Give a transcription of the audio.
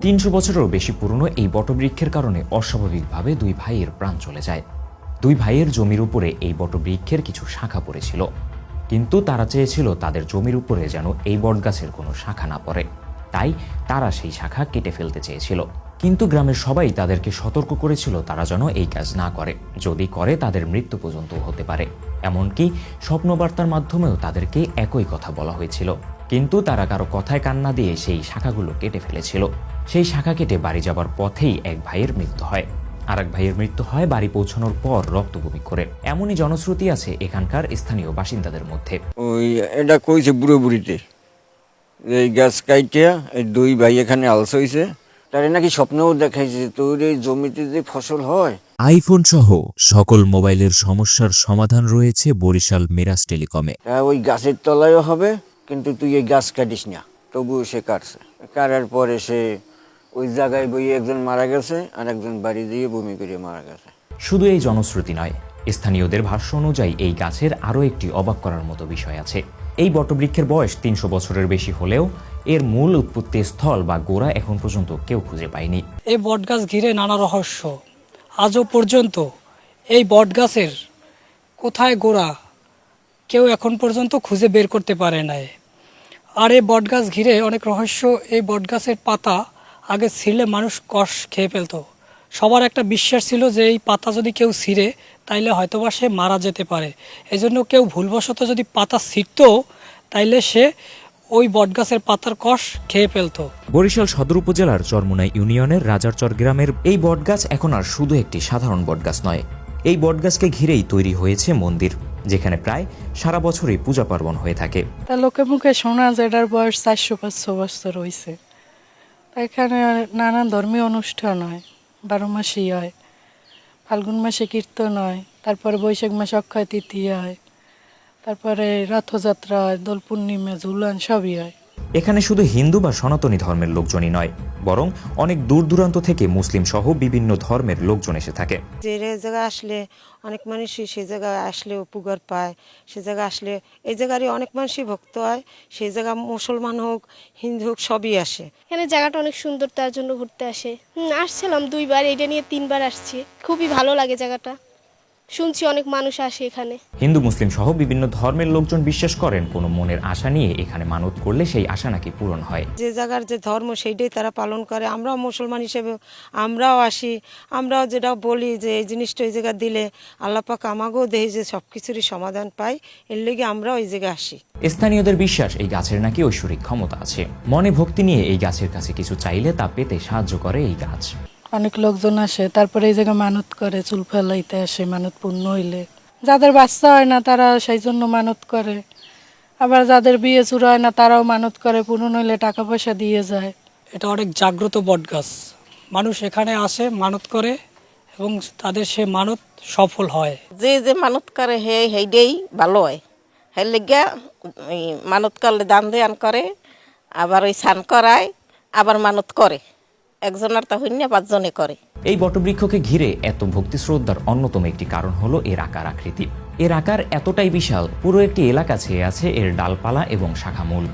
300 বছরেরও বেশি পুরনো এই বটবৃক্ষের কারণে অস্বাভাবিকভাবে দুই ভাইয়ের প্রাণ চলে যায়। দুই ভাইয়ের জমির উপরে এই বটবৃক্ষের কিছু শাখা পড়েছিল, কিন্তু তারা চেয়েছিল তাদের জমির উপরে যেন এই বটগাছের কোনো শাখা না পড়ে, তাই তারা সেই শাখা কেটে ফেলতে চেয়েছিল। কিন্তু গ্রামের সবাই তাদেরকে সতর্ক করেছিল তারা যেন এই কাজ না করে, যদি করে তাদের মৃত্যু পর্যন্ত হতে পারে। এমনকি স্বপ্নবার্তার মাধ্যমেও তাদেরকে একই কথা বলা হয়েছিল, কিন্তু তারা কারো কথায় কান্না দিয়ে সেই শাখাগুলো কেটে ফেলেছিল। সেই শাখা কেটে বাড়ি যাবার পথেই এক ভাইয়ের মৃত্যু হয়, আর এক ভাইয়ের মৃত্যু হয় বাড়ি পৌঁছানোর পর রক্তবমি করে। এমনই জনশ্রুতি আছে এখানকার স্থানীয় বাসিন্দাদের মধ্যে। ওই এটা কইছে বুড়ো বুড়িতে এই গাছ কাইটিয়া এই দুই ভাই এখানে আলস হয়েছে, তারে নাকি স্বপ্নেও দেখাইছে তোর এই জমিতে যে ফসল হয়। আইফোন সহ সকল মোবাইলের সমস্যার সমাধান রয়েছে বরিশাল মিরাজ টেলিকমে। ওই গাছের তলায়ও হবে, কিন্তু তুই এই গাছ কাটিস না। তবুও সে কাটছে, কাটার পরে সে ওই জায়গায় বইয়ে একজন মারা গেছে আর একজন বাড়ি দিয়ে বমি করে মারা গেছে। শুধু এই জনশ্রুতি নয়, স্থানীয়দের ভাষ্য অনুযায়ী এই গাছের আরও একটি অবাক করার মতো বিষয় আছে। এই বটবৃক্ষের বয়স 300 বছরের বেশি হলেও এর মূল উৎপত্তি স্থল বা গোড়া এখন পর্যন্ত কেউ খুঁজে পায়নি। এই বটগাছ ঘিরে নানা রহস্য। আজও পর্যন্ত এই বটগাছের কোথায় গোড়া কেউ এখন পর্যন্ত খুঁজে বের করতে পারে নাই। আর এই বটগাছ ঘিরে অনেক রহস্য। এই বটগাছের পাতা আগে ছিঁড়লে মানুষ কষ খেয়ে ফেলতো। সবার একটা বিশ্বাস ছিল যে এই পাতা যদি কেউ ছিঁড়ে তাইলে হয়তোবা সে মারা যেতে পারে। এজন্য কেউ ভুলবশত যদি পাতা ছিঁড়তো তাইলে সে ওই বটগাছের পাতার কষ খেয়ে ফেলতো। বরিশাল সদর উপজেলার চরমুনাই ইউনিয়নের রাজারচর গ্রামের এই বটগাছ এখন আর শুধু একটি সাধারণ বটগাছ নয়। এই বটগাছকে ঘিরেই তৈরি হয়েছে মন্দির, যেখানে প্রায় সারা বছরই পূজা পার্বণ হয়ে থাকে। তা লোকে মুখে শোনা যায় এটার বয়স 400-500 বছর হয়েছে। এখানে নানান ধর্মীয় অনুষ্ঠান হয়, 12 মাসই হয়। ফাল্গুন মাসে কীর্তন হয়, তারপরে বৈশাখ মাসে অক্ষয় তৃতীয়া হয়, তারপরে রথযাত্রা হয়, দোল পূর্ণিমা, ঝুলন সবই হয়। এখানে শুধু হিন্দু বা সনাতনী ধর্মের লোকজনই নয়, বরং অনেক দূর দূরান্ত থেকে মুসলিম সহ বিভিন্ন ধর্মের লোকজন এসে থাকে। যে জায়গায় আসলে অনেক মানুষই সে জায়গায় আসলে উপকার পায়, সে জায়গায় আসলে এই জায়গারই অনেক মানুষই ভক্ত হয়। সেই জায়গা মুসলমান হোক হিন্দু হোক সবই আসে। এখানে জায়গাটা অনেক সুন্দর, তার জন্য ঘুরতে আসে। আসছিলাম 2বার, এটা নিয়ে 3বার আসছি। খুবই ভালো লাগে জায়গাটা, শুনছি অনেক মানুষ আসে এখানে। হিন্দু মুসলিম সহ বিভিন্ন ধর্মের লোকজন বিশ্বাস করেন কোনো মনের আশা নিয়ে এখানে মানত করলে সেই আশা নাকি পূরণ হয়। যে জায়গার যে ধর্ম সেইটাই তারা পালন করে। আমরাও মুসলমান হিসেবে আমরাও আসি, আমরাও যেটা বলি যে এই জিনিসটা এই জায়গায় দিলে আল্লাহ পাক আমাকেও দেয় যে সব কিছুরই সমাধান পাই, এর লেগে আমরাও এই জায়গায় আসি। স্থানীয়দের বিশ্বাস এই গাছের নাকি ঐশ্বরিক ক্ষমতা আছে। মনে ভক্তি নিয়ে এই গাছের কাছে কিছু চাইলে তা পেতে সাহায্য করে এই গাছ। অনেক লোকজন আসে, তারপরে এই জায়গায় মানত করে, চুল ফেলাইতে আসে মানত পূর্ণ হইলে। যাদের বাচ্চা হয় না তারা সেই জন্য মানত করে, আবার যাদের বিয়ে চুরা হয় না তারাও মানত করে, পূরণ হইলে টাকা পয়সা দিয়ে যায়। এটা অনেক জাগ্রত বটগাছ। মানুষ এখানে আসে, মানত করে এবং তাদের সে মানত সফল হয়। যে যে মানত করে সেইটাই ভালো হয়। হের লেগিয়া মানত করলে দান দেয়ান করে, আবার ওই স্নান করায়, আবার মানত করে। একজনের তা হইনা 5 জনে করে। এই বটবৃক্ষকে ঘিরে এত ভক্তি শ্রদ্ধার অন্যতম একটি কারণ হলো এর আকার আকৃতি। এর আকার এতটাই বিশাল, পুরো একটি এলাকা ছেয়ে আছে এর ডালপালা এবং শাখামূল।